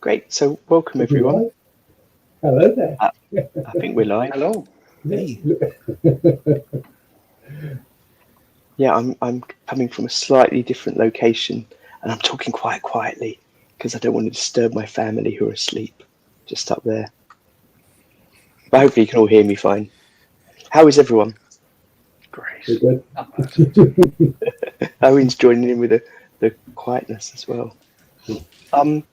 Great. So welcome everyone. Hello there. Uh, I think we're live. Hello. Hey. Yeah, I'm coming from a slightly different location, and I'm talking quite quietly because I don't want to disturb my family who are asleep just up there. But hopefully you can all hear me fine. How is everyone? We're Great. good. Not bad. Owen's joining in with the quietness as well. Um.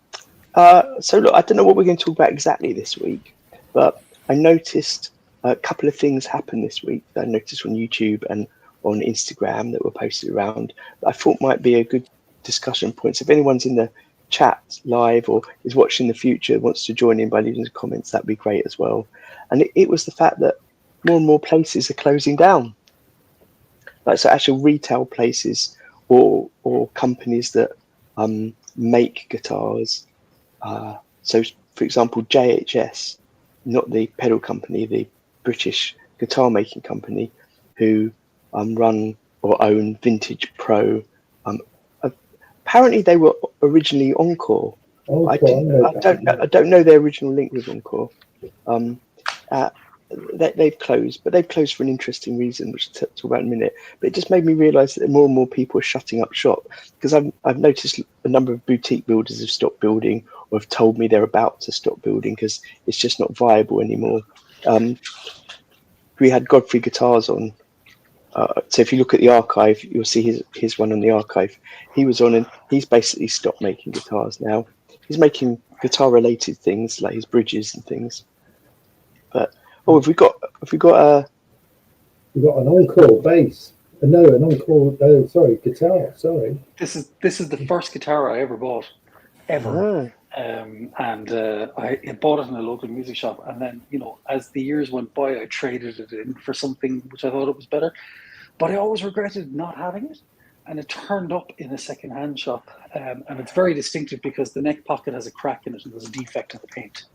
So look, I don't know what we're going to talk about exactly this week, but I noticed a couple of things happen this week that I noticed on YouTube and on Instagram that were posted around that I thought might be a good discussion points. If anyone's in the chat live or is watching in the future, wants to join in by leaving the comments, that'd be great as well. And it was the fact that more and more places are closing down, like so actual retail places or companies that make guitars. So, for example, JHS, not the pedal company, the British guitar making company, who run or own Vintage Pro. Um, uh, Apparently, they were originally Encore. Oh, I cool. I didn't. know I don't know. that. I don't know their original link with Encore. Um, uh, they've closed, but they've closed for an interesting reason, which I'll talk about in a minute. But it just made me realise that more and more people are shutting up shop because I've noticed a number of boutique builders have stopped building or have told me they're about to stop building because it's just not viable anymore. Um, we had Godfrey Guitars on. So if you look at the archive, you'll see his one on the archive. He was on, and he's basically stopped making guitars now. He's making guitar related things like his bridges and things. But have we got We've got an encore bass. No, an encore. Oh, sorry, guitar. Sorry. This is the first guitar I ever bought, ever. ah, I bought it in a local music shop, and then as the years went by, I traded it in for something which I thought it was better. But I always regretted not having it, and it turned up in a second-hand shop, and it's very distinctive because the neck pocket has a crack in it, and there's a defect in the paint.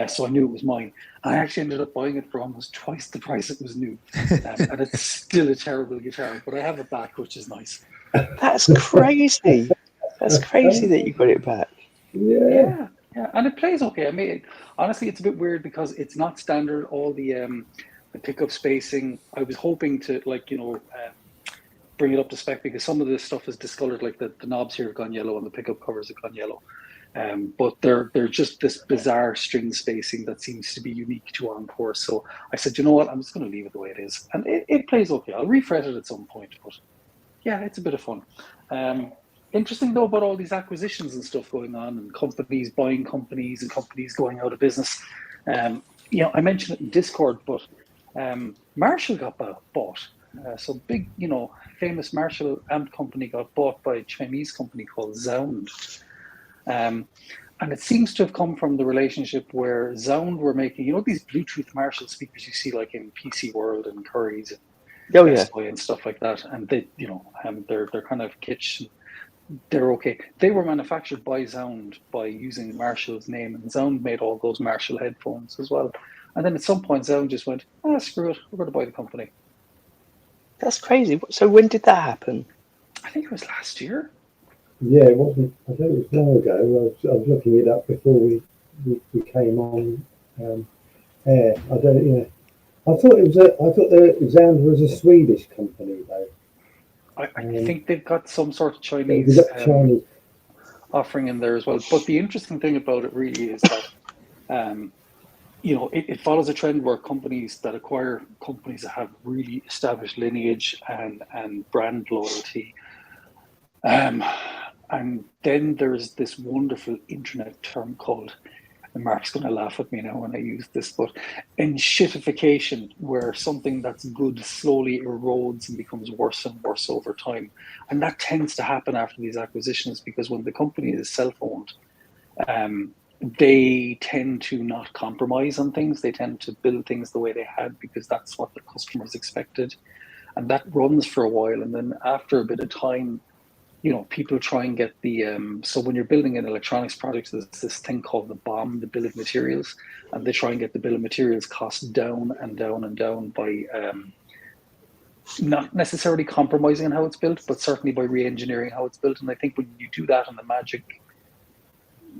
So I knew it was mine. I actually ended up buying it for almost twice the price it was new, and it's still a terrible guitar. But I have it back, which is nice. that's crazy. That's crazy that you got it back. Yeah. Yeah, and it plays okay. I mean, honestly, it's a bit weird because it's not standard. All the pickup spacing. I was hoping to bring it up to spec because some of this stuff is discolored. Like the knobs here have gone yellow and the pickup covers have gone yellow. But they're just this bizarre string spacing that seems to be unique to Encore. So I said, you know what, I'm just going to leave it the way it is, and it plays okay. I'll refret it at some point, but yeah, it's a bit of fun. Interesting though about all these acquisitions and stuff going on, and companies buying companies and companies going out of business. I mentioned it in Discord, but Marshall got bought. So big, famous Marshall amp company got bought by a Chinese company called Zound. And it seems to have come from the relationship where Zound were making, these Bluetooth Marshall speakers you see like in PC World and Curry's and Oh yeah, Best Buy and stuff like that. And they, they're kind of kitsch. They're okay. They were manufactured by Zound by using Marshall's name, and Zound made all those Marshall headphones as well. And then at some point, Zound just went, screw it, we're going to buy the company. that's crazy. So when did that happen? I think it was last year. Yeah, it wasn't. I think it was long ago. I was looking it up before we came on air. I don't. Yeah. I thought it was. I thought the Zand was a Swedish company though. I think they've got some sort of They Chinese got Chinese. offering in there as well. But the interesting thing about it really is that, it follows a trend where companies that acquire companies that have really established lineage and brand loyalty. And then there's this wonderful internet term called, and Mark's going to laugh at me now when I use this, but enshittification, where something that's good slowly erodes and becomes worse and worse over time. And that tends to happen after these acquisitions because when the company is self-owned, they tend to not compromise on things. They tend to build things the way they had because that's what the customers expected. And that runs for a while. And then after a bit of time, people try and get so when you're building an electronics project, there's this thing called the BOM, the bill of materials, and they try and get the bill of materials cost down and down and down by not necessarily compromising on how it's built, but certainly by re-engineering how it's built. And I think when you do that and the magic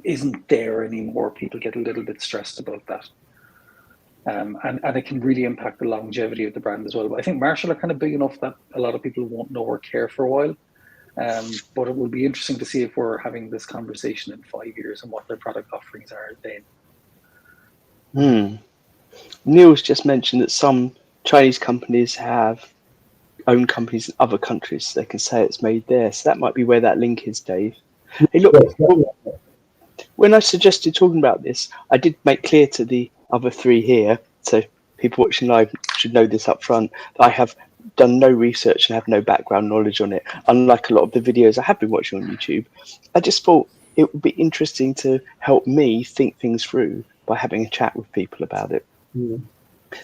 isn't there anymore, people get a little bit stressed about that. And it can really impact the longevity of the brand as well. But I think Marshall are kind of big enough that a lot of people won't know or care for a while. But it will be interesting to see if we're having this conversation in 5 years and what their product offerings are then. Neil's just mentioned that some Chinese companies have own companies in other countries, so they can say it's made there. So that might be where that link is, Dave. Hey, look, when I suggested talking about this, I did make clear to the other three here, so people watching live should know this up front, that I have done no research and have no background knowledge on it, unlike a lot of the videos I have been watching on YouTube. I just thought it would be interesting to help me think things through by having a chat with people about it.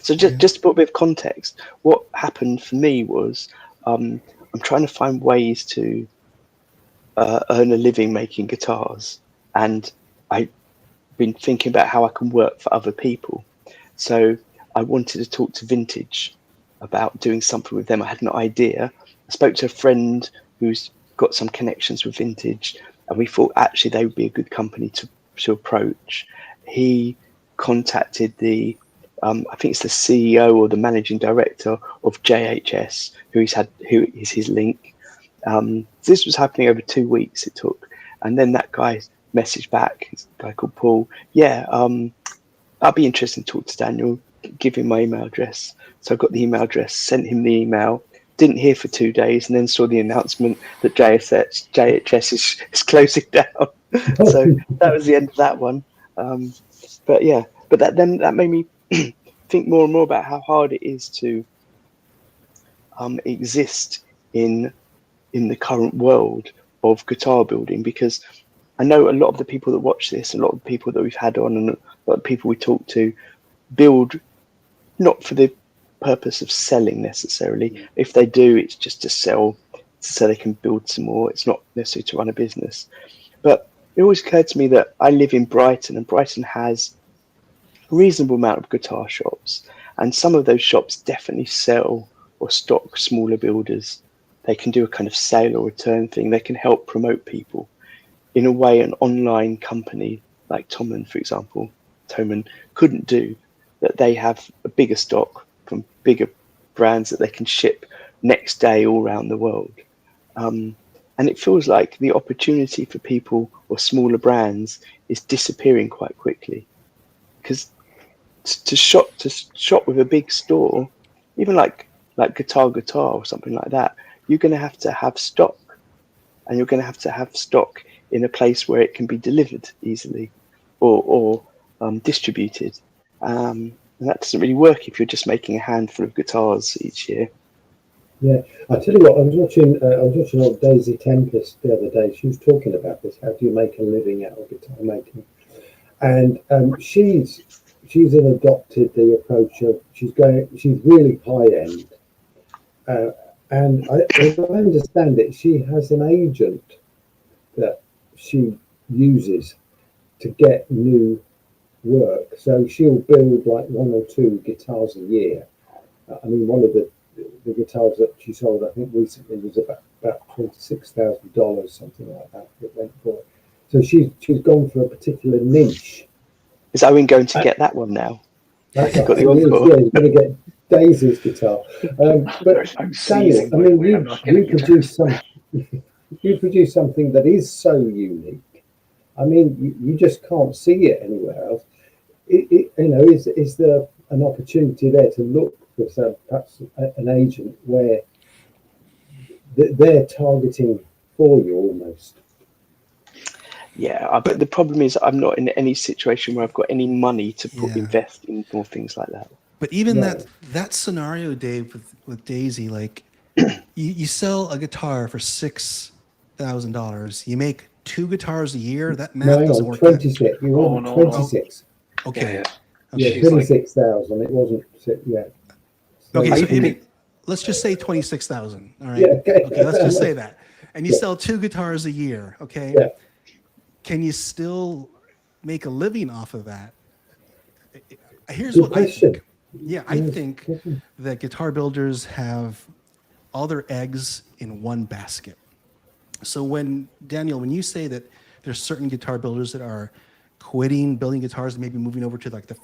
So just to put a bit of context, what happened for me was I'm trying to find ways to earn a living making guitars, and I've been thinking about how I can work for other people. So I wanted to talk to Vintage about doing something with them. I had an idea. I spoke to a friend who's got some connections with Vintage, and we thought actually they would be a good company to approach. He contacted the I think it's the CEO or the managing director of JHS, who is his link. This was happening over 2 weeks it took, and then that guy messaged back, this guy called Paul. Yeah, I'll be interested to talk to Daniel. Give him my email address. So I got the email address, sent him the email. Didn't hear for 2 days, and then saw the announcement that JHS is closing down. So that was the end of that one. But that made me think more and more about how hard it is to exist in the current world of guitar building, because I know a lot of the people that watch this, a lot of the people that we've had on, and a lot of people we talk to build not for the purpose of selling necessarily. If they do, it's just to sell so they can build some more. It's not necessarily to run a business. But it always occurred to me that I live in Brighton, and Brighton has a reasonable amount of guitar shops, and some of those shops definitely sell or stock smaller builders. They can do a kind of sale or return thing. They can help promote people in a way an online company like Thomann, for example, Thomann couldn't do. That they have a bigger stock from bigger brands that they can ship next day all around the world. And it feels like the opportunity for people or smaller brands is disappearing quite quickly, because to shop with a big store, even like Guitar or something like that, you're going to have stock, and you're going to have stock in a place where it can be delivered easily or distributed. And that doesn't really work if you're just making a handful of guitars each year. Yeah, I tell you what, I was watching old Daisy Tempest the other day. She was talking about this. How do you make a living out of guitar making? And she's adopted the approach of she's really high end. And as I understand it, she has an agent that she uses to get new work. So she'll build like 1 or 2 guitars a year. I mean, one of the guitars that she sold, I think recently, was about $26,000, something like that. It went for. So she's gone for a particular niche. Is Owen going to get that one now? That's right. He's going to get Daisy's guitar. But Daniel, I mean, you produce something that is so unique. I mean, you just can't see it anywhere else. Is there an opportunity there to look for perhaps an agent where they're targeting for you almost? Yeah, but the problem is I'm not in any situation where I've got any money to invest in more things like that. But even that scenario, Dave, with Daisy, like you sell a guitar for $6,000, you make 2 guitars a year. That math doesn't work. 26. You want 26. Okay. Yeah, 26,000. It wasn't. Yeah. Okay, so maybe let's just say 26,000. All right. Yeah, okay. Let's just say that, and you sell 2 guitars a year. Okay. Yeah. Can you still make a living off of that? Here's Good what question. I think. Yeah, I think that guitar builders have all their eggs in one basket. So when Daniel, when you say that there's certain guitar builders that are quitting building guitars and maybe moving over to like the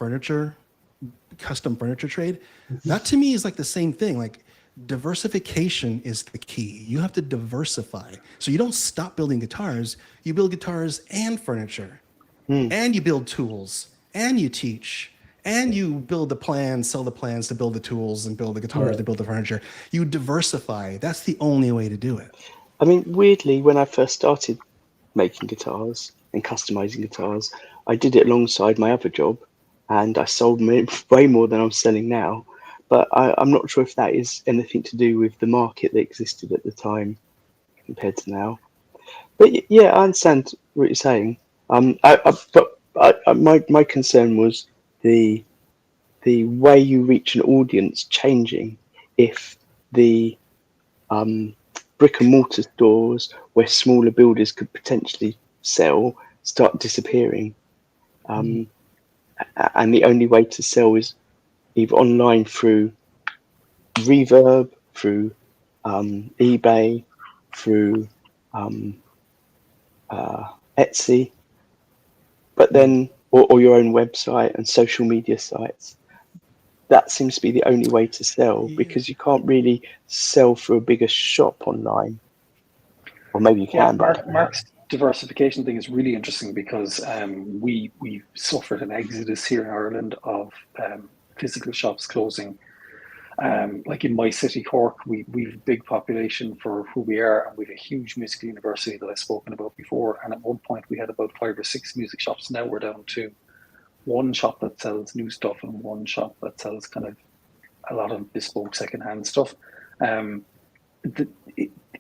custom furniture trade. That to me is like the same thing. Like diversification is the key. You have to diversify. So you don't stop building guitars. You build guitars and furniture, and you build tools, and you teach, and you build the plans, sell the plans to build the tools and build the guitars to build the furniture. You diversify. That's the only way to do it. I mean, weirdly, when I first started making guitars and customizing guitars, I did it alongside my other job, and I sold way more than I'm selling now. But I'm not sure if that is anything to do with the market that existed at the time compared to now. But yeah, I understand what you're saying. My concern was the way you reach an audience changing if the brick and mortar stores where smaller builders could potentially sell start disappearing. And the only way to sell is either online through Reverb, through eBay, through Etsy, but then or your own website and social media sites. That seems to be the only way to sell, because you can't really sell through a bigger shop online. Or maybe you can. Mark's diversification thing is really interesting because we suffered an exodus here in Ireland of physical shops closing. Like in my city, Cork, we've a big population for who we are, and we've a huge musical university that I've spoken about before. And at one point, we had about 5 or 6 music shops. Now we're down to one shop that sells new stuff and one shop that sells kind of a lot of bespoke secondhand stuff.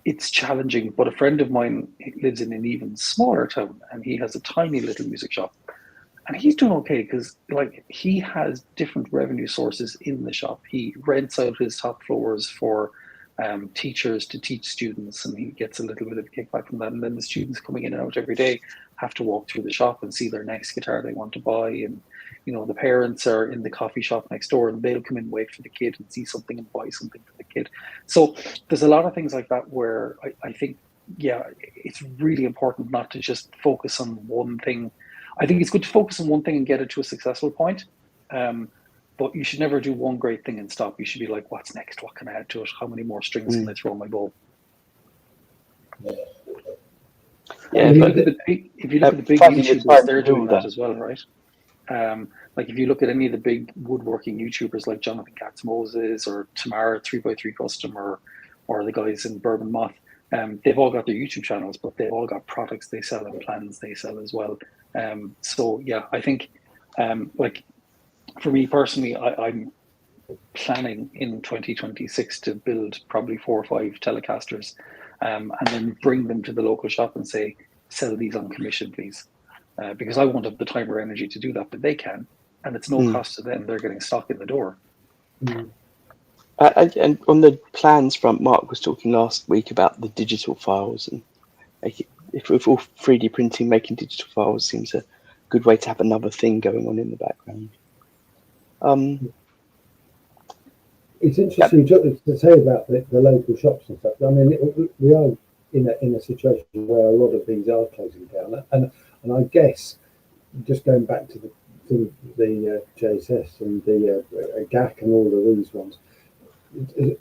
It's challenging, but a friend of mine lives in an even smaller town, and he has a tiny little music shop, and he's doing okay because like he has different revenue sources in the shop. He rents out his top floors for teachers to teach students, and he gets a little bit of a kickback from that. And then the students coming in and out every day have to walk through the shop and see their next guitar they want to buy. And you know, the parents are in the coffee shop next door, and they'll come in, wait for the kid, and see something and buy something for the kid. So there's a lot of things like that where I think, yeah, it's really important not to just focus on one thing. I think it's good to focus on one thing and get it to a successful point. But you should never do one great thing and stop. You should be like, what's next? What can I add to it? How many more strings can I throw on my bow? Yeah, if you look at the big YouTubers, they're doing that as well, right? Like if you look at any of the big woodworking YouTubers like Jonathan Katz Moses or Tamara 3x3 Custom or the guys in Bourbon Moth, they've all got their YouTube channels, but they've all got products they sell and plans they sell as well. So yeah, I think like for me personally, I'm planning in 2026 to build probably 4 or 5 Telecasters, and then bring them to the local shop and say, sell these on commission, please. Because I won't have the time or energy to do that, but they can, and it's no cost to them. They're getting stock in the door. And on the plans front, Mark was talking last week about the digital files, and if with all 3D printing, making digital files seems a good way to have another thing going on in the background. It's interesting to say about the local shops and stuff. I mean, we are in a situation where a lot of these are closing down, and I guess just going back to the JSS and the GAC and all of these ones, it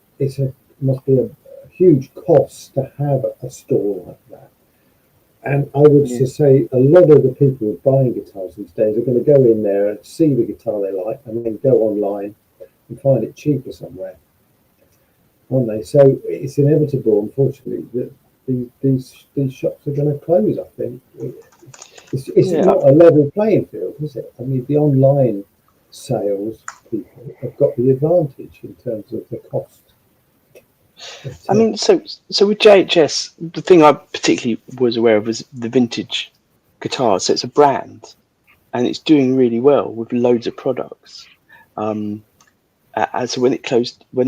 must be a huge cost to have a store like that. And I would say a lot of the people buying guitars these days are going to go in there and see the guitar they like, and then go online and find it cheaper somewhere, aren't they? So it's inevitable, unfortunately, that these shops are going to close. I think it's not a level playing field, is it? I mean, the online sales people have got the advantage in terms of the cost. I mean, so with JHS, the thing I particularly was aware of was the vintage guitars. So it's a brand, and it's doing really well with loads of products. So when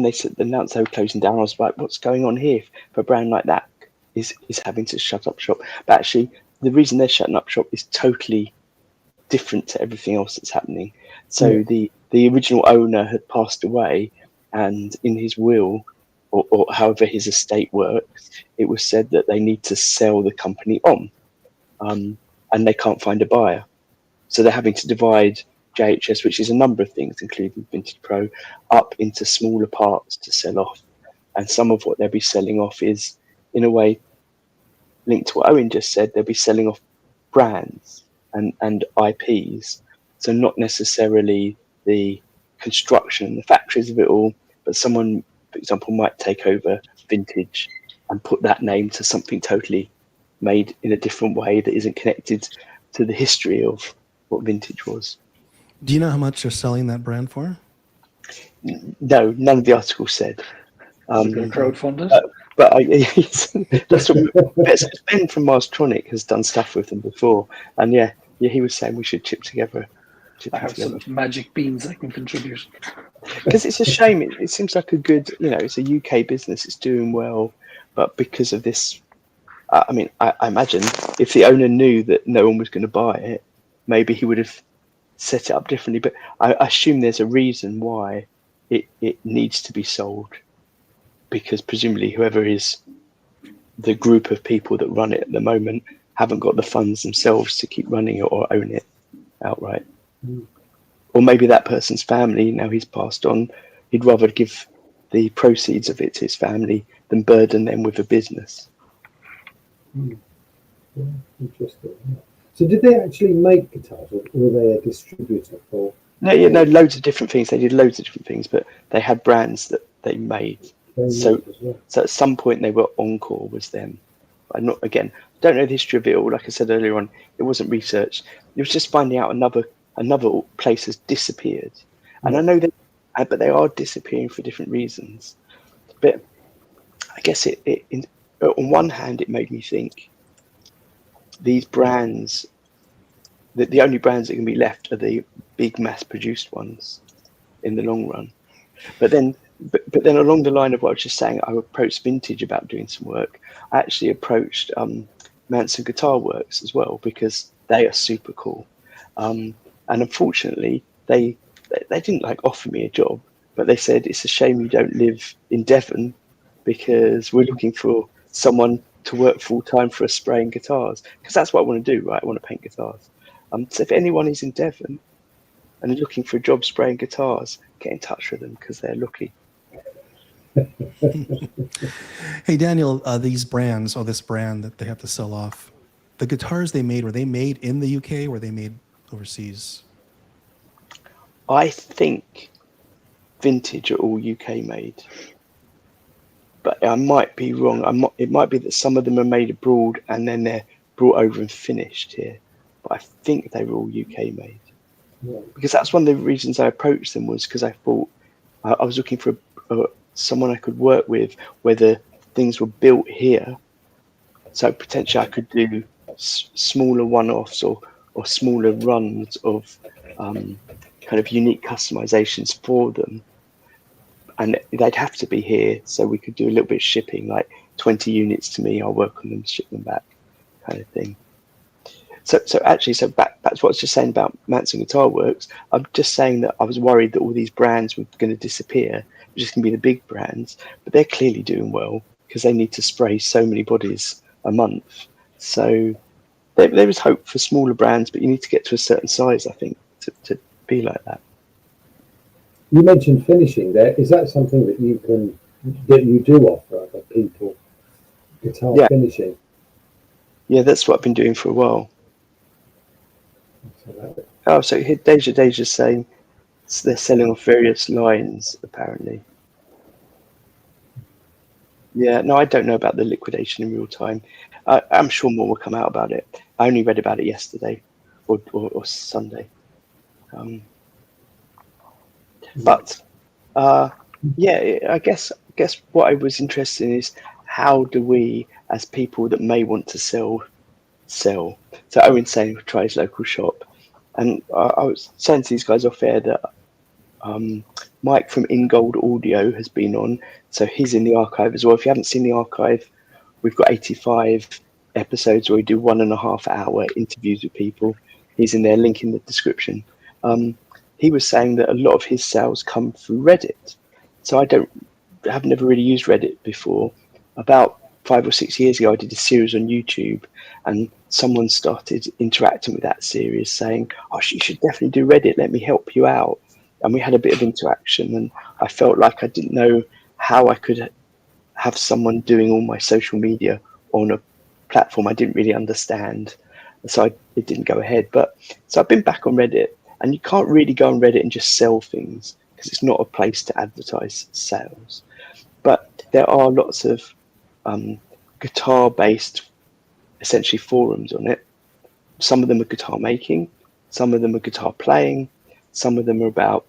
they announced they were closing down, I was like, what's going on here for a brand like that is having to shut up shop? But actually, the reason they're shutting up shop is totally different to everything else that's happening. So the original owner had passed away, and in his will, or however his estate works, it was said that they need to sell the company on. and they can't find a buyer. So they're having to divide JHS, which is a number of things, including Vintage Pro, up into smaller parts to sell off. And some of what they'll be selling off is, in a way, linked to what Owen just said. They'll be selling off brands and IPs. So not necessarily the construction, the factories of it all, but someone, for example, might take over Vintage and put that name to something totally made in a different way that isn't connected to the history of what Vintage was. Do you know how much they're selling that brand for? No, none of the articles said. Is it going to crowdfund it? But that's what Ben from Marstronic has done stuff with them before, and yeah, he was saying we should chip together. I have some magic beans I can contribute. Because it's a shame. It seems like a good, it's a UK business. It's doing well, but because of this, I mean, I imagine if the owner knew that no one was going to buy it, maybe he would have set it up differently. But I assume there's a reason why it needs to be sold, because presumably whoever is the group of people that run it at the moment haven't got the funds themselves to keep running it or own it outright. Or maybe that person's family, now he's passed on, he'd rather give the proceeds of it to his family than burden them with a business. Yeah, interesting. Yeah. So did they actually make guitars, or were they a distributor for? No, loads of different things. They did loads of different things, but they had brands that they made. So at some point they were Encore was them. I'm not, again, don't know the history of it all. Like I said earlier on, it wasn't researched. It was just finding out another place has disappeared. And I know but they are disappearing for different reasons. But I guess it on one hand, it made me think these brands, that the only brands that can be left are the big mass-produced ones in the long run. But then along the line of what I was just saying, I approached Vintage about doing some work. I actually approached Manson Guitar Works as well, because they are super cool. And unfortunately, they didn't offer me a job, but they said, it's a shame you don't live in Devon, because we're looking for someone to work full time for us spraying guitars, because that's what I want to do, right? I want to paint guitars. So if anyone is in Devon and looking for a job spraying guitars, get in touch with them, because they're lucky. Hey, Daniel, these brands, or this brand that they have to sell off, the guitars they made, were they made in the UK or were they made overseas? I think Vintage are all UK made, but I might be wrong. It might be that some of them are made abroad and then they're brought over and finished here, but I think they were all UK made. Yeah. Because that's one of the reasons I approached them, was because I thought I was looking for someone I could work with, whether things were built here, so potentially I could do smaller one-offs or smaller runs of kind of unique customizations for them, and they'd have to be here, so we could do a little bit of shipping, like 20 units to me, I'll work on them, ship them back, kind of thing. So back to what I was just saying about Manson Guitar Works. I'm just saying that I was worried that all these brands were going to disappear, just going to be the big brands, but they're clearly doing well because they need to spray so many bodies a month. So there is hope for smaller brands, but you need to get to a certain size, I think, to be like that. You mentioned finishing there. Is that something that you do offer other people, guitar finishing? Yeah, that's what I've been doing for a while. So here Deja's saying they're selling off various lines, apparently. Yeah, no, I don't know about the liquidation in real time. I'm sure more will come out about it. I only read about it yesterday or Sunday. But I guess what I was interested in is, how do we, as people that may want to sell? So Owen's saying try his local shop, and I was saying to these guys off air that Mike from Ingold Audio has been on, so he's in the archive as well. If you haven't seen the archive, we've got 85 episodes where we do 1.5 hour interviews with people. He's in there, link in the description. He was saying that a lot of his sales come through Reddit. So I've never really used Reddit before. About 5 or 6 years ago, I did a series on YouTube, and someone started interacting with that series, saying, "Oh, you should definitely do Reddit. Let me help you out." And we had a bit of interaction, and I felt like I didn't know how I could have someone doing all my social media on a platform I didn't really understand, so it didn't go ahead. But so I've been back on Reddit, and you can't really go on Reddit and just sell things because it's not a place to advertise sales. But there are lots of guitar-based, essentially, forums on it. Some of them are guitar making, some of them are guitar playing, some of them are about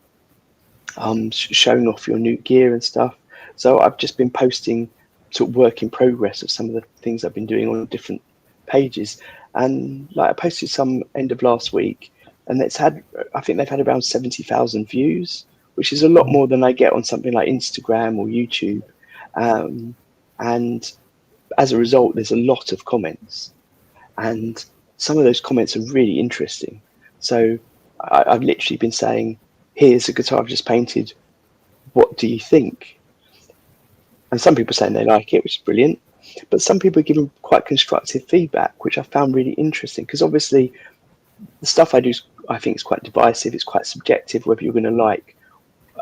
showing off your new gear and stuff. So I've just been posting sort of work in progress of some of the things I've been doing on different pages. And like I posted some end of last week, and I think they've had around 70,000 views, which is a lot more than I get on something like Instagram or YouTube. And as a result, there's a lot of comments, and some of those comments are really interesting. So I've literally been saying, "Here's a guitar I've just painted. What do you think?" And some people saying they like it, which is brilliant. But some people are giving quite constructive feedback, which I found really interesting, because obviously the stuff I do, I think, is quite divisive. It's quite subjective, whether you're going to like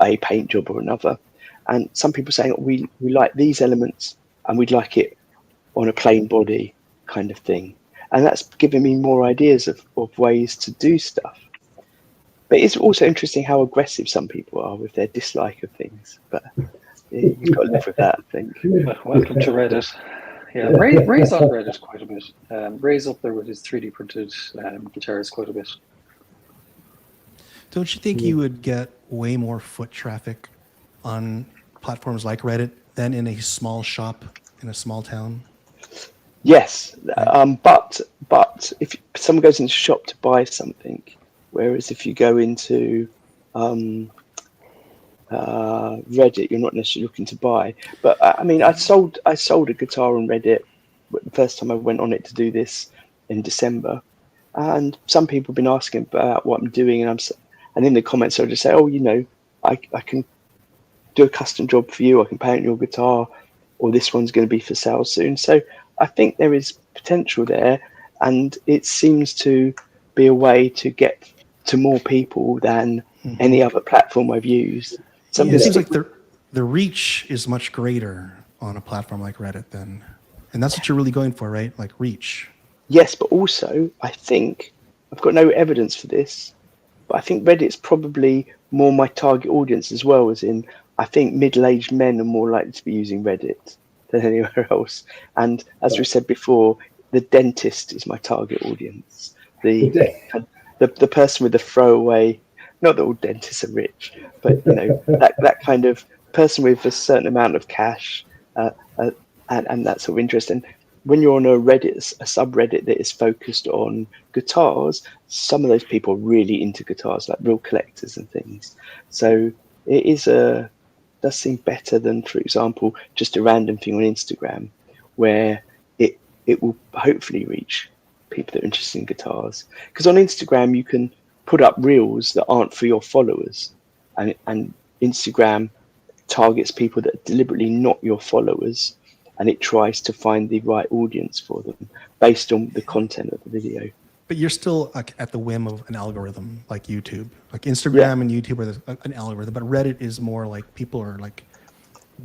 a paint job or another. And some people saying, we like these elements and we'd like it on a plain body kind of thing. And that's given me more ideas of ways to do stuff. But it's also interesting how aggressive some people are with their dislike of things. But you've got to live with that, I think. Welcome to Reddit. Yeah, Ray's on Reddit quite a bit. Ray's up there with his 3D printed guitars quite a bit. Don't you think you would get way more foot traffic on platforms like Reddit than in a small shop in a small town? Yes, but if someone goes into a shop to buy something, whereas if you go into Reddit, you're not necessarily looking to buy. But I mean, I sold a guitar on Reddit the first time I went on it to do this in December, and some people have been asking about what I'm doing, and in the comments I'll just say, "Oh, I can do a custom job for you. I can paint your guitar, or this one's going to be for sale soon." So I think there is potential there, and it seems to be a way to get to more people than any other platform I've used. It seems like the reach is much greater on a platform like Reddit then. And that's what you're really going for, right? Like reach. Yes, but also I think, I've got no evidence for this, but I think Reddit's probably more my target audience as well, as in I think middle-aged men are more likely to be using Reddit than anywhere else. And as we said before, the dentist is my target audience. The person with the throwaway, not that all dentists are rich, but that kind of person with a certain amount of cash and that sort of interest. And when you're on a subreddit that is focused on guitars, some of those people are really into guitars, like real collectors and things. So it does seem better than, for example, just a random thing on Instagram, where it will hopefully reach people that are interested in guitars. Because on Instagram you can put up reels that aren't for your followers, and Instagram targets people that are deliberately not your followers, and it tries to find the right audience for them based on the content of the video. But you're still like at the whim of an algorithm like YouTube. Like Instagram and YouTube are an algorithm, but Reddit is more like people are like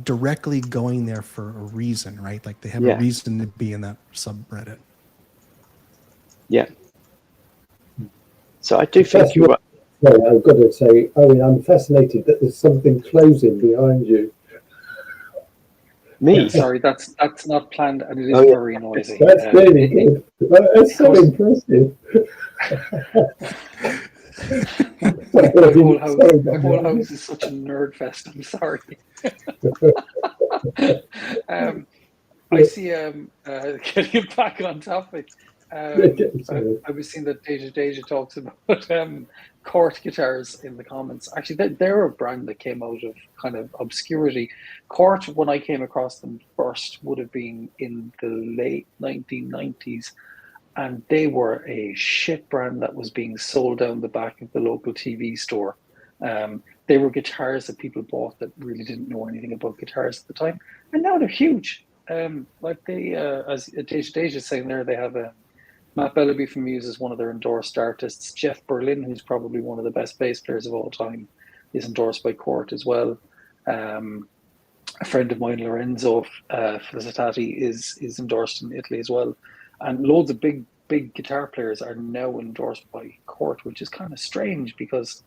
directly going there for a reason, right? Like they have a reason to be in that subreddit. Yeah. So I do think you're right. No, I've got to say, Owen, I'm fascinated that there's something closing behind you. Me? Yeah, sorry, that's not planned, and it is very noisy. That's really good. That's so impressive. My whole house is such a nerd fest. I'm sorry. I see. Getting back on topic. I was seeing that Deja talks about Cort guitars in the comments. Actually, they're a brand that came out of kind of obscurity. Cort, when I came across them first, would have been in the late 1990s, and they were a shit brand that was being sold down the back of the local TV store. They were guitars that people bought that really didn't know anything about guitars at the time, and now they're huge. Like they, as Deja is saying there, they have Matt Bellamy from Muse is one of their endorsed artists. Jeff Berlin, who's probably one of the best bass players of all time, is endorsed by Court as well. A friend of mine, Lorenzo Felicitati, is endorsed in Italy as well, and loads of big guitar players are now endorsed by Court, which is kind of strange because,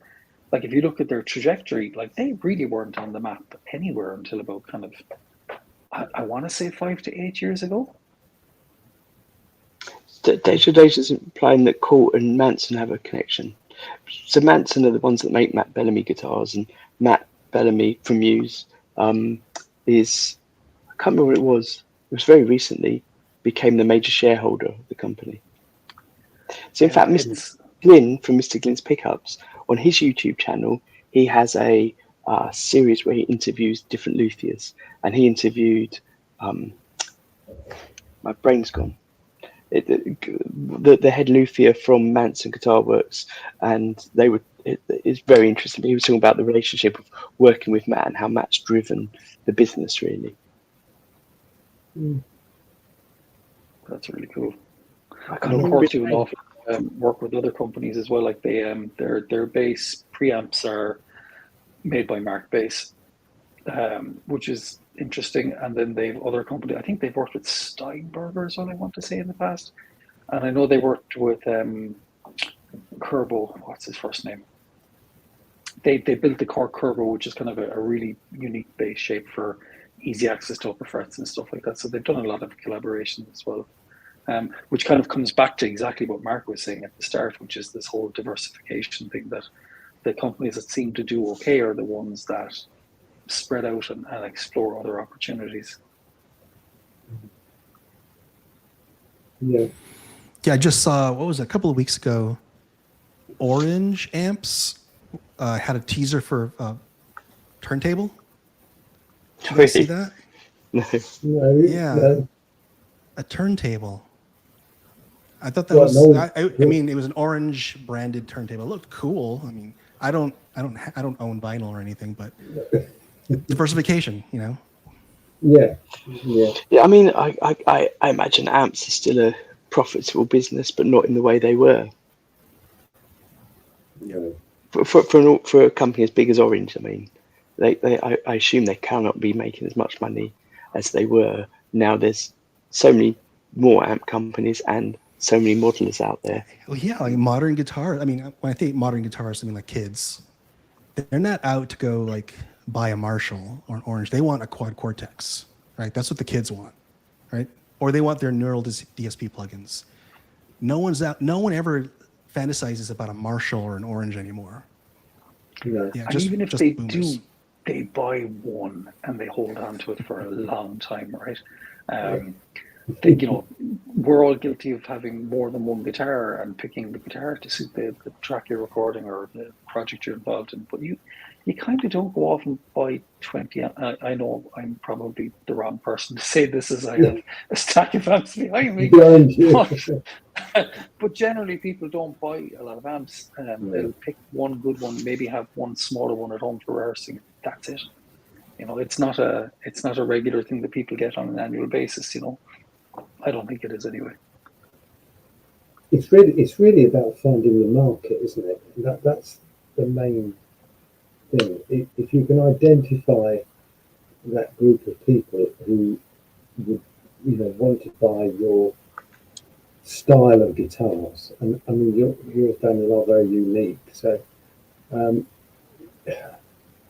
like, if you look at their trajectory, like they really weren't on the map anywhere until about kind of, I want to say 5 to 8 years ago. Deja is implying that Court and Manson have a connection. So Manson are the ones that make Matt Bellamy guitars, and Matt Bellamy from Muse is, I can't remember what it was very recently, became the major shareholder of the company. So in fact, Mr. Glynn from Mr. Glynn's Pickups, on his YouTube channel, he has a series where he interviews different luthiers, and he interviewed, my brain's gone, the head luthier from Manson Guitar Works, and it's very interesting. He was talking about the relationship of working with Matt and how Matt's driven the business, really. That's really cool. And of course, you will often work with other companies as well. Like they, their bass preamps are made by Mark Bass, which is interesting. And then they've other companies. I think they've worked with Steinberger, is what I want to say, in the past. And I know they worked with Kerbo. What's his first name? They built the Korg Kerbo, which is kind of a really unique bass shape for easy access to upper frets and stuff like that. So they've done a lot of collaboration as well, which kind of comes back to exactly what Mark was saying at the start, which is this whole diversification thing, that the companies that seem to do okay are the ones that spread out and explore other opportunities. Yeah. Yeah, I just saw, what was it, a couple of weeks ago, Orange Amps had a teaser for turntable. Did you guys see that? No, Yeah. no. A turntable. I thought that was. I mean, it was an orange branded turntable. It looked cool. I mean, I don't own vinyl or anything, but diversification, you know. Yeah. Yeah, I mean, I imagine amps are still a profitable business, but not in the way they were. No. For a company as big as Orange, I mean, I assume they cannot be making as much money as they were. Now there's so many more amp companies and so many modelers out there. Well, yeah, like modern guitar. I mean, when I think modern guitarists, I mean like kids. They're not out to go like buy a Marshall or an Orange. They want a Quad Cortex, right? That's what the kids want, right? Or they want their neural DSP plugins. No one ever fantasizes about a Marshall or an Orange anymore. No. Yeah, And even if they boomers. do, they buy one and they hold on to it for a long time, right? We're all guilty of having more than one guitar and picking the guitar to suit the track you're recording or the project you're involved in. But you kind of don't go off and buy 20. I know I'm probably the wrong person to say this, as I have a stack of amps behind me. But generally, people don't buy a lot of amps. They'll pick one good one, maybe have one smaller one at home for rehearsing. That's it. You know, it's not a regular thing that people get on an annual basis. You know, I don't think it is anyway. It's really about finding the market, isn't it? That's the main thing. If you can identify that group of people who would, want to buy your style of guitars, and I mean yours, Daniel, are very unique. So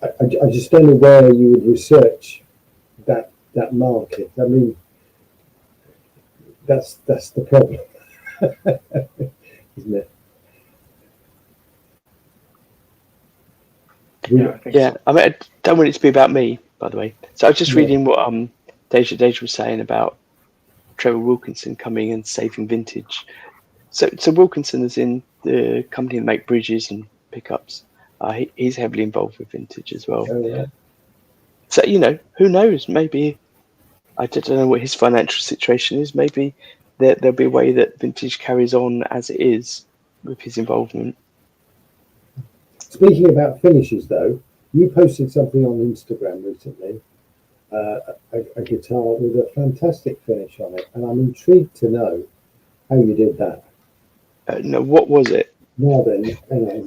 I just don't know where you would research that market. I mean, that's the problem, isn't it? Yeah, I think Yeah, so. I mean, I don't want it to be about me, by the way. So I was just reading what Deja was saying about Trevor Wilkinson coming and saving vintage. So Wilkinson is in the company that make bridges and pickups. He's heavily involved with vintage as well. Oh, yeah. So who knows? Maybe I don't know what his financial situation is. Maybe there'll be a way that vintage carries on as it is with his involvement. Speaking about finishes, though, you posted something on Instagram recently a guitar with a fantastic finish on it, and I'm intrigued to know how you did that. No, what was it? Now then,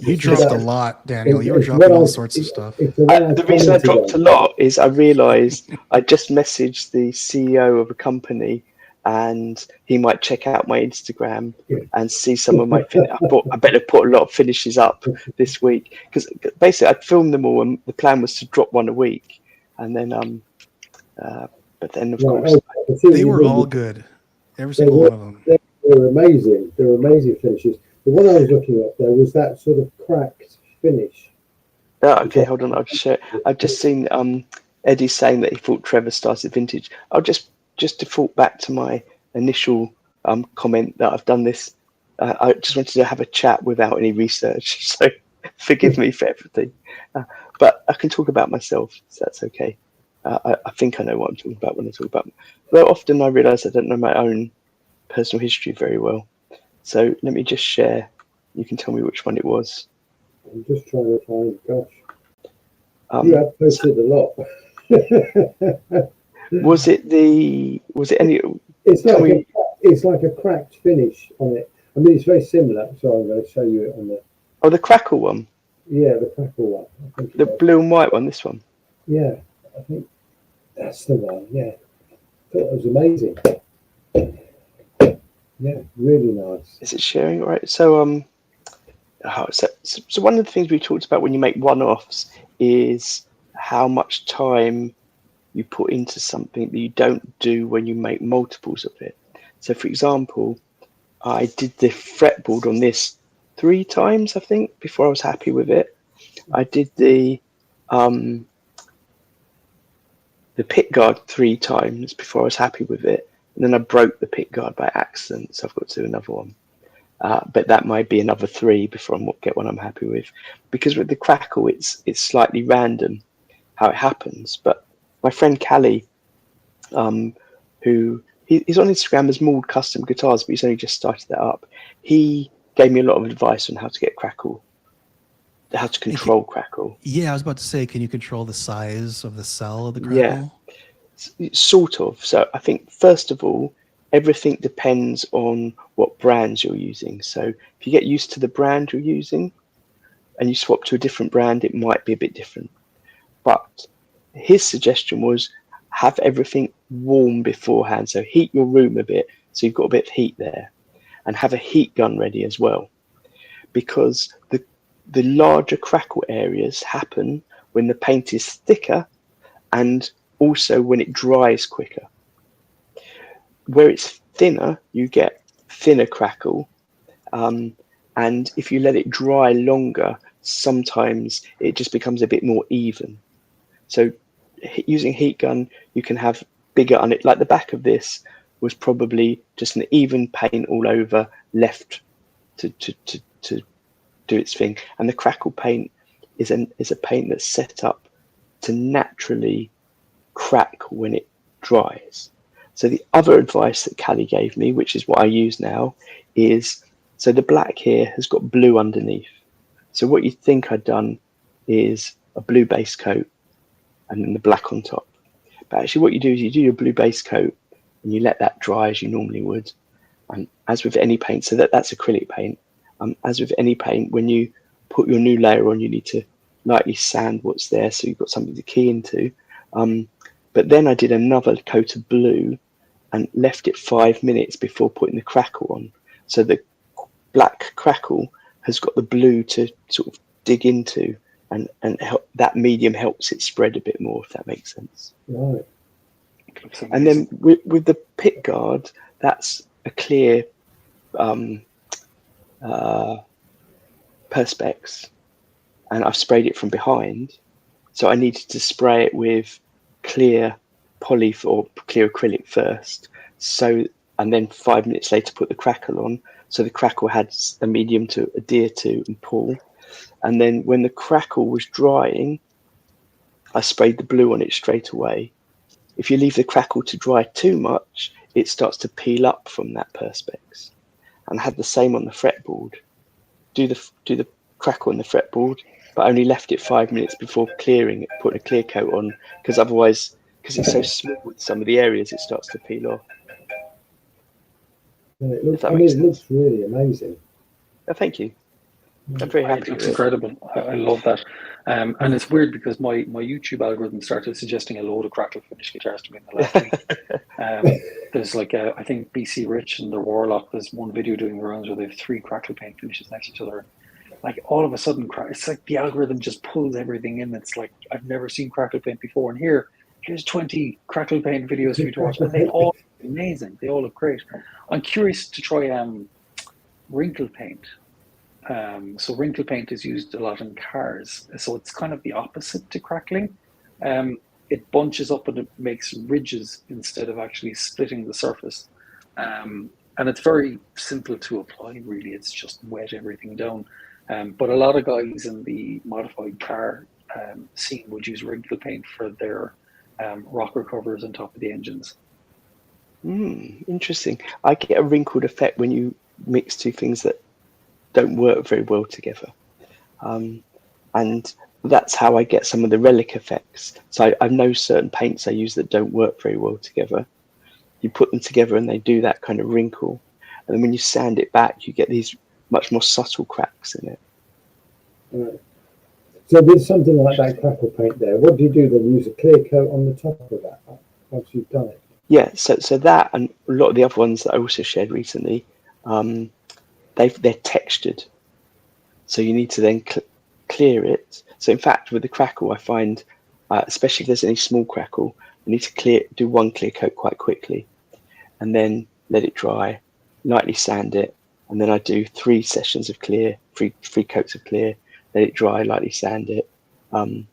You just dropped a that- lot, Daniel. You were it's dropping all sorts of stuff. It's the one I The reason I commented dropped a on. lot is I realised I just messaged the CEO of a company, and he might check out my Instagram and see some of my. I better put a lot of finishes up this week, because basically I'd filmed them all, and the plan was to drop one a week, and then but then of course I can see what They you were mean. all good. Every They single were, one of them. they were amazing. They were amazing finishes. The one I was looking at there was that sort of cracked finish. okay, hold on, I'll just share. I've just seen Eddie saying that he thought Trevor started vintage. I'll just default back to my initial comment that I've done this. I just wanted to have a chat without any research, so forgive me for everything. But I can talk about myself, so that's okay. I think I know what I'm talking about when I talk about. Though often I realise I don't know my own personal history very well. So let me just share. You can tell me which one it was. I'm just trying to find. Gosh, Um, you have posted a lot. was it any? It's Tell like me. it's like a cracked finish on it. I mean, it's very similar. So I'm going to show you it on the Oh, the crackle one, the crackle one. I think the blue and white one. This one. yeah, I think that's the one. Yeah, I thought it was amazing. Yeah, really nice. Is it sharing? All right. So so one of the things we talked about when you make one-offs is how much time you put into something that you don't do when you make multiples of it. So, for example, I did the fretboard on this 3 times, I think, before I was happy with it. I did the pickguard 3 times before I was happy with it, and then I broke the pickguard by accident, so I've got to do another one. But that might be another 3 before I get one I'm happy with, because with the crackle, it's slightly random how it happens. But my friend Callie, who he's on Instagram as Mauled Custom Guitars, but he's only just started that up. He gave me a lot of advice on how to get crackle, how to control crackle. Yeah, I was about to say, can you control the size of the cell of the Yeah. crackle? Sort of. So I think first of all, everything depends on what brands you're using. So if you get used to the brand you're using and you swap to a different brand, it might be a bit different. But his suggestion was have everything warm beforehand. So heat your room a bit so you've got a bit of heat there, and have a heat gun ready as well. Because the larger crackle areas happen when the paint is thicker and also when it dries quicker. Where it's thinner, you get thinner crackle, and if you let it dry longer, sometimes it just becomes a bit more even. So using heat gun, you can have bigger on it. Like the back of this was probably just an even paint all over, left to do its thing. And the crackle paint is a paint that's set up to naturally crack when it dries. So the other advice that Callie gave me, which is what I use now, is so the black here has got blue underneath. So what you think I'd done is a blue base coat and then the black on top. But actually what you do is you do your blue base coat and you let that dry as you normally would. And as with any paint, so that's acrylic paint. As with any paint, when you put your new layer on, you need to lightly sand what's there so you've got something to key into. But then I did another coat of blue and left it 5 minutes before putting the crackle on. So the black crackle has got the blue to sort of dig into, and help, that medium helps it spread a bit more, if that makes sense. Right. And then with the pick guard, that's a clear Perspex, and I've sprayed it from behind. So I needed to spray it with clear poly or clear acrylic first. So, and then 5 minutes later put the crackle on. So the crackle had a medium to adhere to and pull. And then when the crackle was drying, I sprayed the blue on it straight away. If you leave the crackle to dry too much, it starts to peel up from that Perspex. And I had the same on the fretboard. Do the crackle on the fretboard, but only left it 5 minutes before clearing it, putting a clear coat on, because otherwise because it's so small in some of the areas, it starts to peel off. And it looks, that I mean, makes it looks really amazing. Oh, thank you. I'm very It happy looks with it. incredible. I love that. And it's weird because my YouTube algorithm started suggesting a load of crackle finish guitars to me in the last week. There's like, I think BC Rich and the Warlock, there's one video doing the rounds where they have 3 crackle paint finishes next to each other. Like all of a sudden, it's like the algorithm just pulls everything in. It's like, I've never seen crackle paint before. And here's 20 crackle paint videos for you to watch. And they all look amazing. They all look great. I'm curious to try wrinkle paint. So wrinkle paint is used a lot in cars. So it's kind of the opposite to crackling. It bunches up and it makes ridges instead of actually splitting the surface. And it's very simple to apply, really. It's just wet everything down. But a lot of guys in the modified car scene would use wrinkle paint for their rocker covers on top of the engines. Interesting. I get a wrinkled effect when you mix two things that don't work very well together. And that's how I get some of the relic effects. So I know certain paints I use that don't work very well together. You put them together and they do that kind of wrinkle. And then when you sand it back, you get these much more subtle cracks in it. Right. So with something like that crackle paint there, what do you do then? Use a clear coat on the top of that once you've done it? Yeah, so that and a lot of the other ones that I also shared recently, they're textured. So you need to then clear it. So in fact, with the crackle, I find, especially if there's any small crackle, you need to do one clear coat quite quickly and then let it dry, lightly sand it. And then I do 3 sessions of clear, three coats of clear, let it dry, lightly sand it. And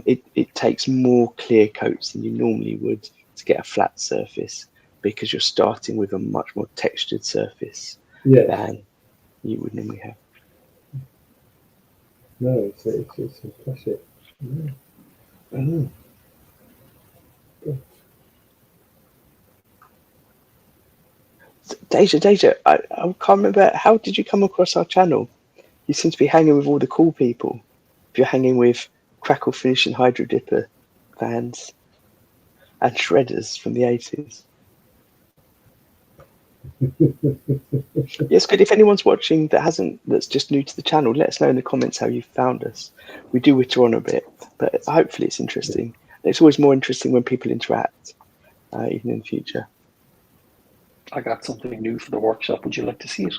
it takes more clear coats than you normally would to get a flat surface because you're starting with a much more textured surface than you would normally have. No, it's impressive. Yeah. Deja, I can't remember, how did you come across our channel? You seem to be hanging with all the cool people. If you're hanging with Crackle Finish and Hydro Dipper fans and shredders from the 80s. Yes, good. If anyone's watching that's just new to the channel, let us know in the comments how you found us. We do witter on a bit, but hopefully it's interesting. It's always more interesting when people interact, even in the future. I got something new for the workshop. Would you like to see it?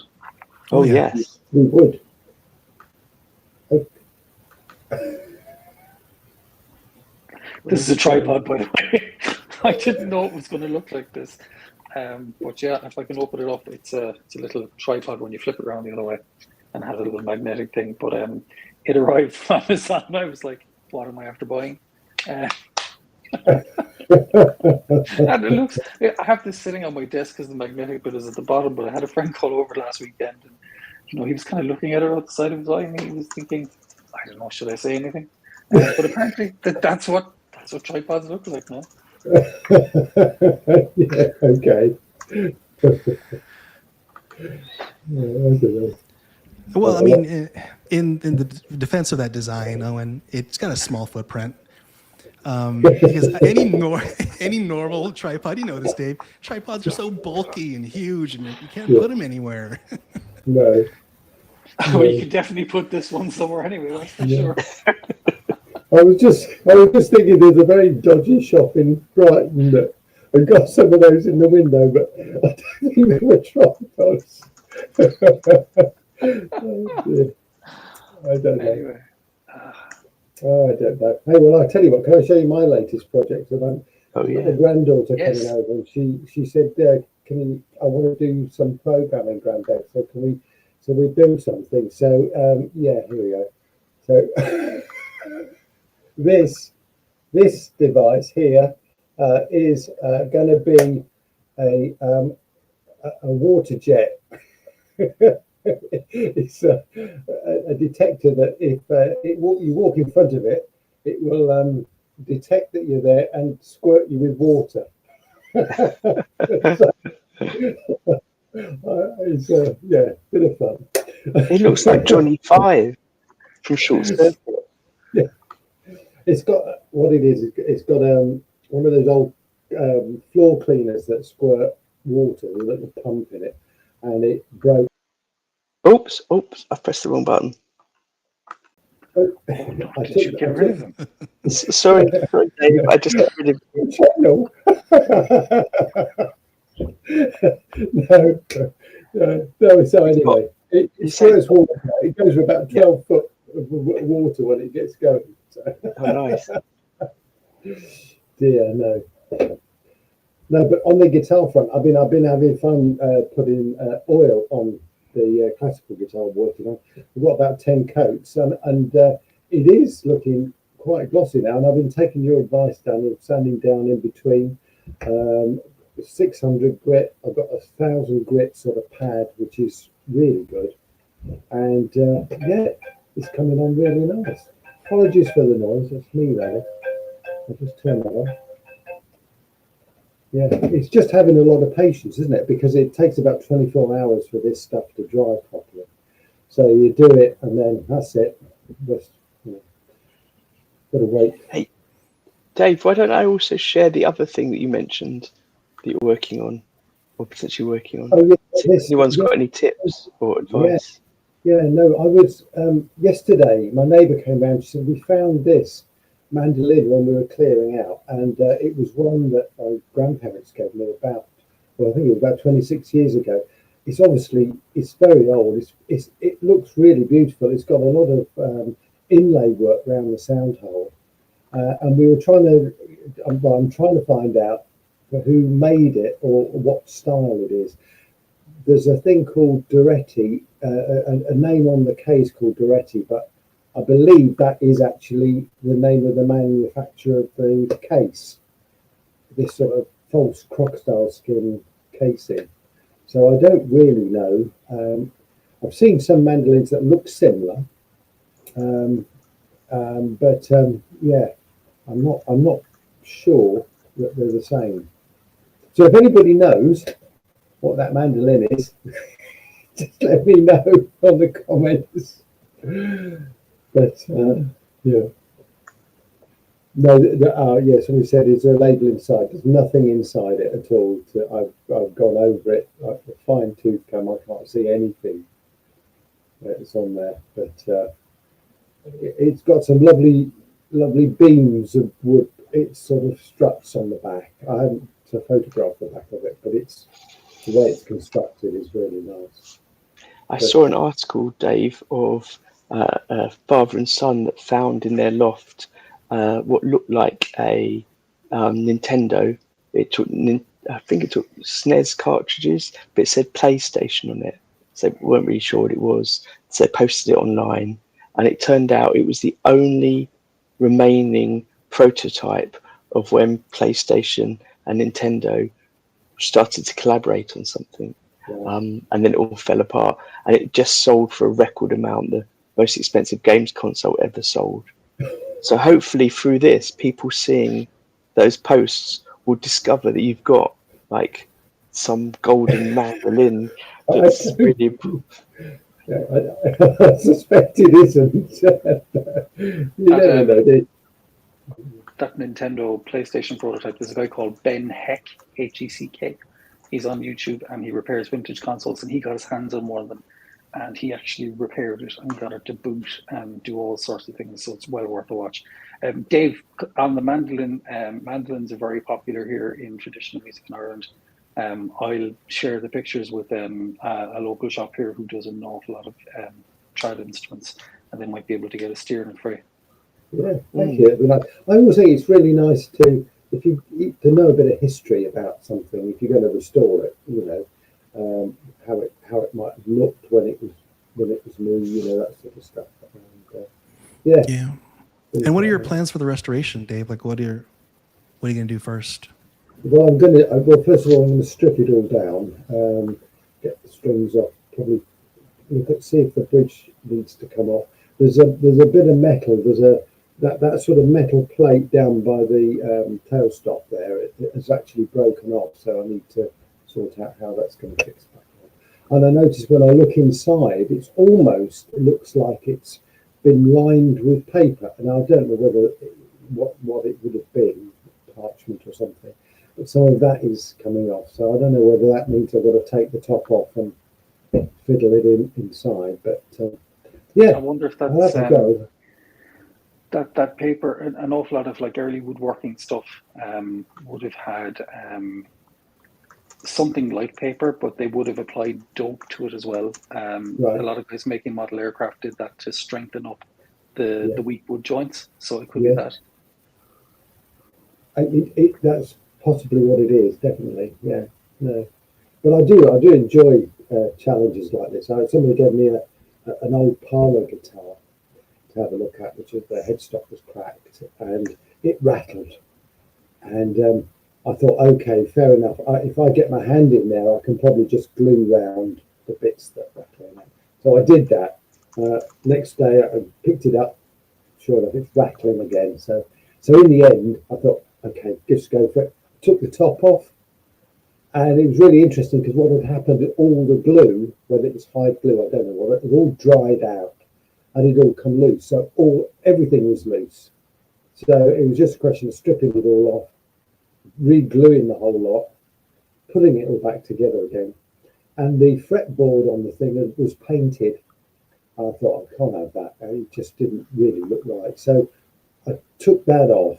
Oh, yes. We would. This is a tripod, by the way. I didn't know it was going to look like this. But yeah, if I can open it up, it's a little tripod when you flip it around the other way and has a little magnetic thing. But it arrived from Amazon and I was like, what am I after buying? And it looks, I have this sitting on my desk because the magnetic bit is at the bottom, but I had a friend call over last weekend and he was kind of looking at it out the side of his eye and he was thinking, I don't know, should I say anything? But apparently that's what tripods look like now. Yeah, okay. I don't know. Well, I mean, in the defense of that design, Owen, it's got a small footprint. Because any normal tripod, you know this, Dave, tripods are so bulky and huge and you can't put them anywhere. No. Well, you could definitely put this one somewhere anyway, that's for sure. I was just thinking there's a very dodgy shop in Brighton that I've got some of those in the window, but I don't think they were tripods. Oh, dear. I don't know. Anyway. Oh, I don't know. Hey, well, I'll tell you what, can I show you my latest project? I've got a granddaughter coming over and she said, I want to do some programming, Granddad, so we build something. So, yeah, here we go. So this device here is going to be a water jet. It's a detector that if you walk in front of it, it will detect that you're there and squirt you with water. It's bit of fun. It looks like Johnny Five from Short Circuit. Yeah, it's got what it is. It's got one of those old floor cleaners that squirt water with a little pump in it, and it broke. Oops! I pressed the wrong button. I Did you get rid of them? Sorry, Dave. I just got rid of. channel. No. So anyway, it squirts water. It goes for about 12 foot of water when it gets going. So. Oh, nice. Dear, no. No, but on the guitar front, I've been having fun putting oil on the classical guitar I'm working on. We've got about 10 coats, and it is looking quite glossy now. And I've been taking your advice, Daniel, sanding down in between. 600 grit. I've got 1,000 grit sort of pad, which is really good. And yeah, it's coming on really nice. Apologies for the noise. It's me, really. I'll just turn that off. Yeah, it's just having a lot of patience, isn't it? Because it takes about 24 hours for this stuff to dry properly. So you do it, and then that's it. Just, gotta wait. Hey, Dave, why don't I also share the other thing that you mentioned that you're working on, or potentially working on? Oh, yeah, If anyone's got any tips or advice? Yeah, no, I was yesterday. My neighbour came round. She said we found this mandolin when we were clearing out, and it was one that my grandparents gave me about. Well, I think it was about 26 years ago. It's very old. It looks really beautiful. It's got a lot of inlay work around the sound hole, and we were trying to. I'm trying to find out who made it or what style it is. There's a thing called Duretti, a name on the case called Duretti, but I believe that is actually the name of the manufacturer of the case, this sort of false crocodile skin casing. So I don't really know. I've seen some mandolins that look similar, but yeah, I'm not sure that they're the same. So if anybody knows what that mandolin is, just let me know on the comments. But yeah, no. Yeah, somebody said is there a label inside? There's nothing inside it at all. I've gone over it like a fine tooth comb. I can't see anything that's on there, but it's got some lovely beams of wood. It's sort of struts on the back. I haven't photographed the back of it, but it's the way it's constructed is really nice. I saw an article, Dave, of a father and son that found in their loft what looked like a Nintendo. I think it took SNES cartridges, but it said PlayStation on it. So they weren't really sure what it was. So they posted it online, and it turned out it was the only remaining prototype of when PlayStation and Nintendo started to collaborate on something. And then it all fell apart, and it just sold for a record amount, the most expensive games console ever sold. So hopefully through this, people seeing those posts will discover that you've got like some golden mandolin that's really improved. I suspect it isn't. You never know. That Nintendo PlayStation prototype, there's a guy called Ben Heck, Heck. He's on YouTube and he repairs vintage consoles, and he got his hands on one of them and he actually repaired it and got it to boot and do all sorts of things. So it's well worth a watch. Dave, on the mandolin, mandolins are very popular here in traditional music in Ireland. I'll share the pictures with a local shop here who does an awful lot of trad instruments, and they might be able to get a steer in it for you. Yeah, thank you. I always think it's really nice to know a bit of history about something. If you're going to restore it, how it might have looked when it was new, that sort of stuff. And, yeah. And what are your plans for the restoration, Dave? Like, what are you going to do first? Well, first of all, I'm going to strip it all down, get the strings off, probably see if the bridge needs to come off. There's a bit of metal. There's that sort of metal plate down by the tailstop there. It has actually broken off, so I need to sort out how that's going to fix back on. And I noticed when I look inside, it looks like it's been lined with paper, and I don't know what it would have been, parchment or something. But some of that is coming off. So I don't know whether that means I've got to take the top off and fiddle it inside. But yeah, I wonder if I'll that's have a go. that paper, an awful lot of like early woodworking stuff would have had something like paper, but they would have applied dope to it as well. Right. A lot of guys making model aircraft did that to strengthen up the weak wood joints. So it could be that. That's possibly what it is. Definitely, yeah. No, but I do enjoy challenges like this. Somebody gave me an old parlor guitar to have a look at, which the headstock was cracked and it rattled. And I thought, okay, fair enough. If I get my hand in there, I can probably just glue round the bits that rattle. So I did that. Next day, I picked it up. Sure enough, it's rattling again. So in the end, I thought, okay, just go for it. Took the top off, and it was really interesting because what had happened, all the glue, whether it was hide glue, I don't know what, it was all dried out, and it all come loose. So everything was loose. So it was just a question of stripping it all off, re-gluing the whole lot, putting it all back together again. And the fretboard on the thing was painted. I thought, I can't have that. It just didn't really look right. So I took that off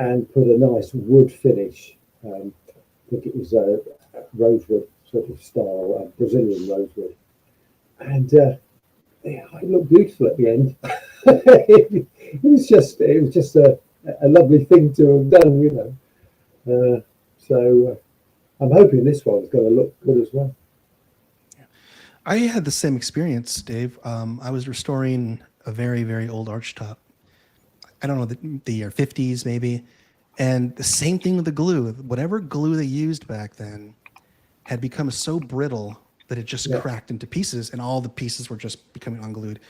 and put a nice wood finish. I think it was a rosewood sort of style, Brazilian rosewood. And it looked beautiful at the end. it was just a lovely thing to have done, you know. So I'm hoping this one's going to look good as well. I had the same experience, Dave. I was restoring a very, very old archtop. I don't know, the year 50s maybe. And the same thing with the glue. Whatever glue they used back then had become so brittle that it just cracked into pieces, and all the pieces were just becoming unglued.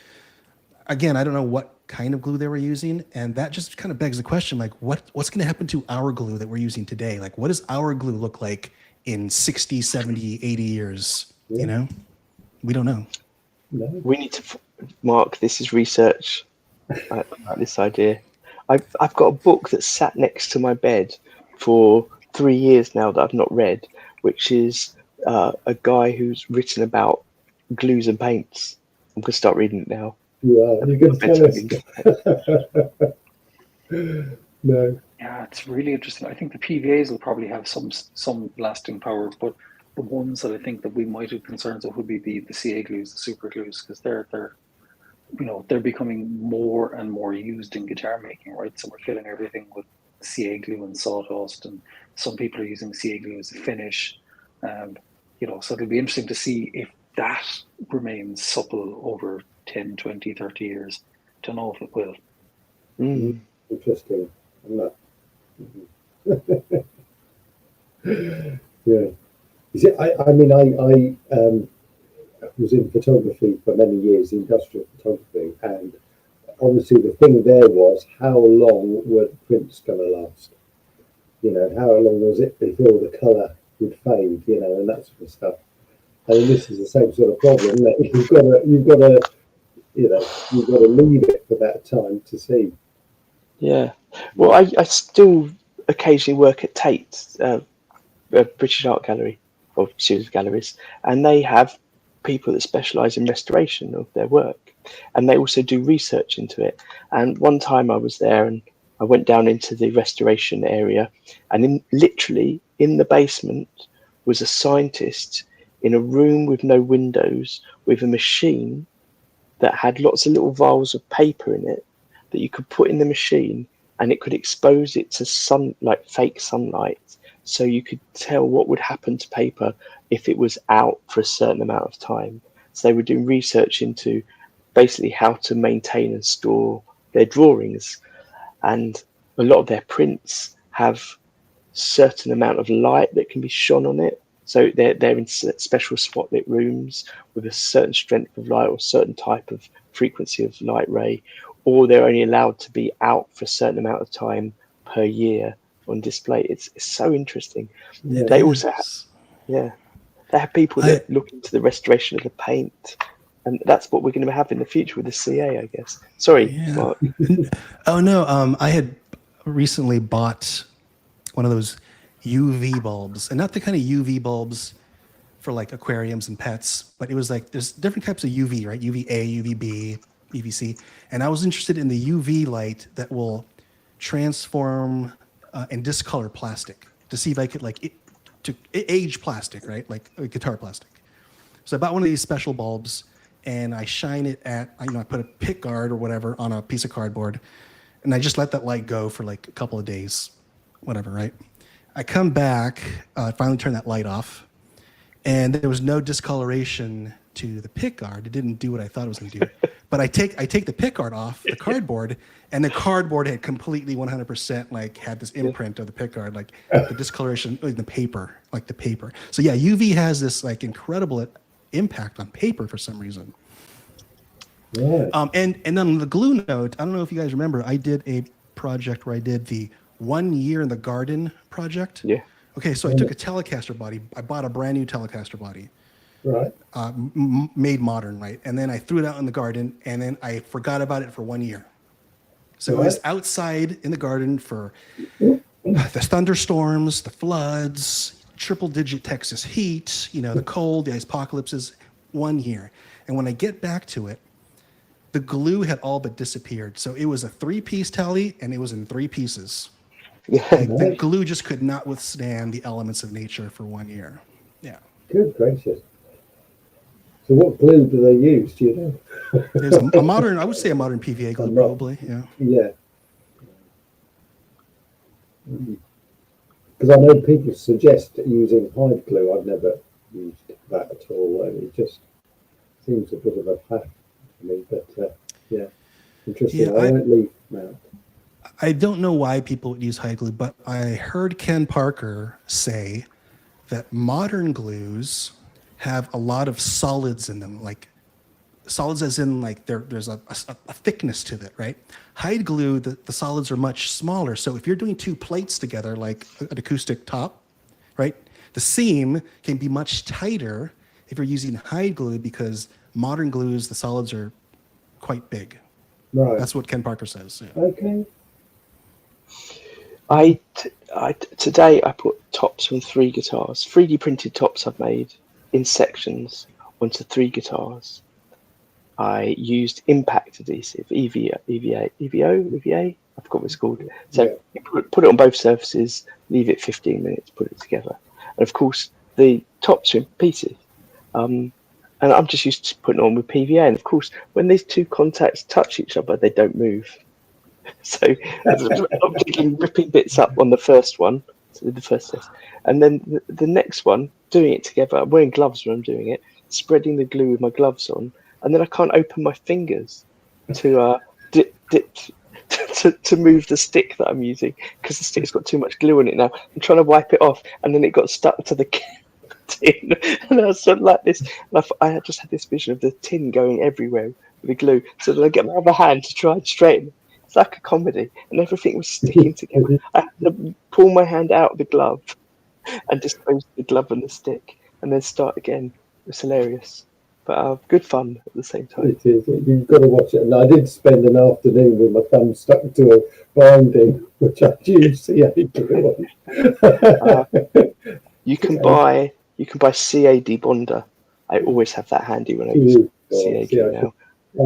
Again, I don't know what kind of glue they were using, and that just kind of begs the question, like, what's going to happen to our glue that we're using today? Like, what does our glue look like in 60, 70, 80 years? Yeah. You know? We don't know. No. We need to, Mark, this is research about this idea. I've got a book that's sat next to my bed for 3 years now that I've not read, which is a guy who's written about glues and paints. I'm going to start reading it now. You're going to tell us. No. Yeah, it's really interesting. I think the PVAs will probably have some lasting power, but the ones that I think that we might have concerns of would be the CA glues, the super glues, because they're becoming more and more used in guitar making, right? So we're filling everything with CA glue and sawdust, and some people are using CA glue as a finish. So it'll be interesting to see if that remains supple over 10, 20, 30 years. Don't know if it will. Mm. Interesting. Yeah. You see, I was in photography for many years, industrial photography, and obviously the thing there was, how long were the prints going to last? You know, how long was it before the colour would fade? You know, and that sort of stuff. I mean, this is the same sort of problem. That you've got to leave it for that time to see. Yeah. Well, I still occasionally work at Tate, a British Art Gallery, or series of galleries, and they have people that specialise in restoration of their work, and they also do research into it. And one time I was there, and I went down into the restoration area, and literally in the basement was a scientist in a room with no windows, with a machine that had lots of little vials of paper in it that you could put in the machine, and it could expose it to fake sunlight, so you could tell what would happen to paper if it was out for a certain amount of time. So they were doing research into basically how to maintain and store their drawings, and a lot of their prints have certain amount of light that can be shone on it. So they're in special spotlit rooms with a certain strength of light or certain type of frequency of light ray, or they're only allowed to be out for a certain amount of time per year on display. It's so interesting. Yeah. They also have people that look into the restoration of the paint, and that's what we're going to have in the future with the CA, I guess. Sorry, Mark. Oh no, I had recently bought one of those UV bulbs, and not the kind of UV bulbs for like aquariums and pets, but it was like there's different types of UV, right? UVA, UVB, UVC, and I was interested in the UV light that will transform and discolor plastic to see if I could age plastic, right? Like guitar plastic. So I bought one of these special bulbs, and I shine it at, I put a pick guard or whatever on a piece of cardboard, and I just let that light go for like a couple of days, whatever, right? I come back, finally turn that light off, and there was no discoloration to the pick guard. It didn't do what I thought it was going to do. But I take the pick guard off the cardboard, and the cardboard had completely 100% like had this imprint of the pick guard, like the discoloration in the paper, like the paper. So yeah, UV has this like incredible impact on paper for some reason. Yeah. And on the glue note, I don't know if you guys remember, I did a project where I did the 1 year in the garden project. Yeah. Okay, so I took a Telecaster body. I bought a brand new Telecaster body. Right. Made modern, right? And then I threw it out in the garden, and then I forgot about it for 1 year. So it was outside in the garden for the thunderstorms, the floods, triple-digit Texas heat, the cold, the ice apocalypses, 1 year. And when I get back to it, the glue had all but disappeared. So it was a 3-piece tally, and it was in 3 pieces. Yeah. The glue just could not withstand the elements of nature for 1 year. Yeah. Good gracious. So what glue do they use? Do you know? There's a modern, I would say a modern PVA glue, probably. Yeah. Yeah. Because I know people suggest using hide glue. I've never used that at all. It just seems a bit of a faff to me. But yeah, interesting. Yeah, I won't leave now. I don't know why people would use hide glue, but I heard Ken Parker say that modern glues have a lot of solids in them, like solids as in like there's a thickness to it, right? Hide glue, the solids are much smaller. So if you're doing 2 plates together, like an acoustic top, right? The seam can be much tighter if you're using hide glue because modern glues, the solids are quite big. Right. That's what Ken Parker says. Yeah. Okay. Today I put tops on 3 guitars, 3D printed tops I've made in sections onto 3 guitars. I used impact adhesive, EVA, I forgot what it's called. So you put it on both surfaces, leave it 15 minutes, put it together. And of course, the tops are in pieces. And I'm just used to putting it on with PVA. And of course, when these 2 contacts touch each other, they don't move. So I'm ripping bits up on the first one, so the first test, and then the next one, doing it together. I'm wearing gloves when I'm doing it, spreading the glue with my gloves on, and then I can't open my fingers to to move the stick that I'm using because the stick's got too much glue in it now. I'm trying to wipe it off, and then it got stuck to the tin, and I was sort of like this. And I just had this vision of the tin going everywhere with the glue. So then I get my other hand to try and straighten. It's like a comedy, and everything was sticking together. I had to pull my hand out of the glove and dispose the glove and the stick, and then start again. It was hilarious, but good fun at the same time. It is. You've got to watch it. And I did spend an afternoon with my thumb stuck to a binding, which I used CA glue on. You can buy CA debonder. I always have that handy when I use CA glue now.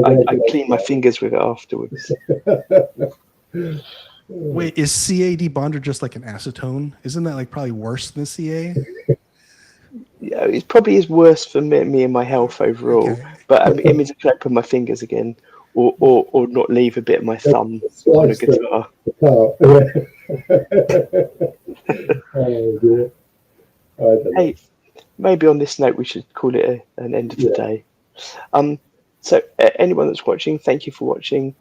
I clean my fingers with it afterwards. Wait, is CA debonder just like an acetone? Isn't that like probably worse than CA? Yeah, it probably is worse for me and my health overall. Okay. But it means I can open my fingers again, or not leave a bit of my thumb on a guitar. Hey, maybe on this note we should call it an end of the day. So anyone that's watching, thank you for watching.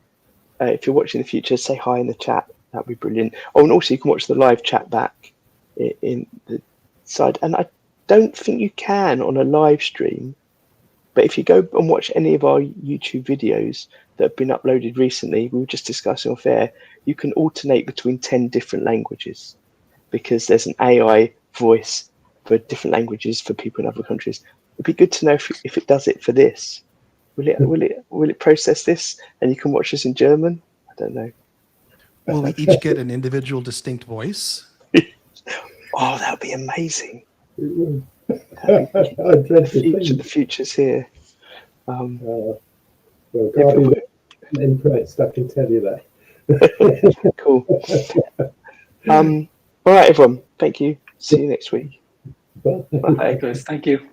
If you're watching in the future, say hi in the chat. That'd be brilliant. Oh, and also you can watch the live chat back in the side. And I don't think you can on a live stream, but if you go and watch any of our YouTube videos that have been uploaded recently, we were just discussing off air, you can alternate between 10 different languages because there's an AI voice for different languages for people in other countries. It'd be good to know if it does it for this. Will it process this and you can watch this in German? I don't know. Will we each get an individual distinct voice? Oh, that would be amazing. It would. That'd be- I dread to the think. future's here. Well, God, Everyone- I'm impressed. I can tell you that. Cool. All right, everyone. Thank you. See you next week. But Bye. Likewise, thank you.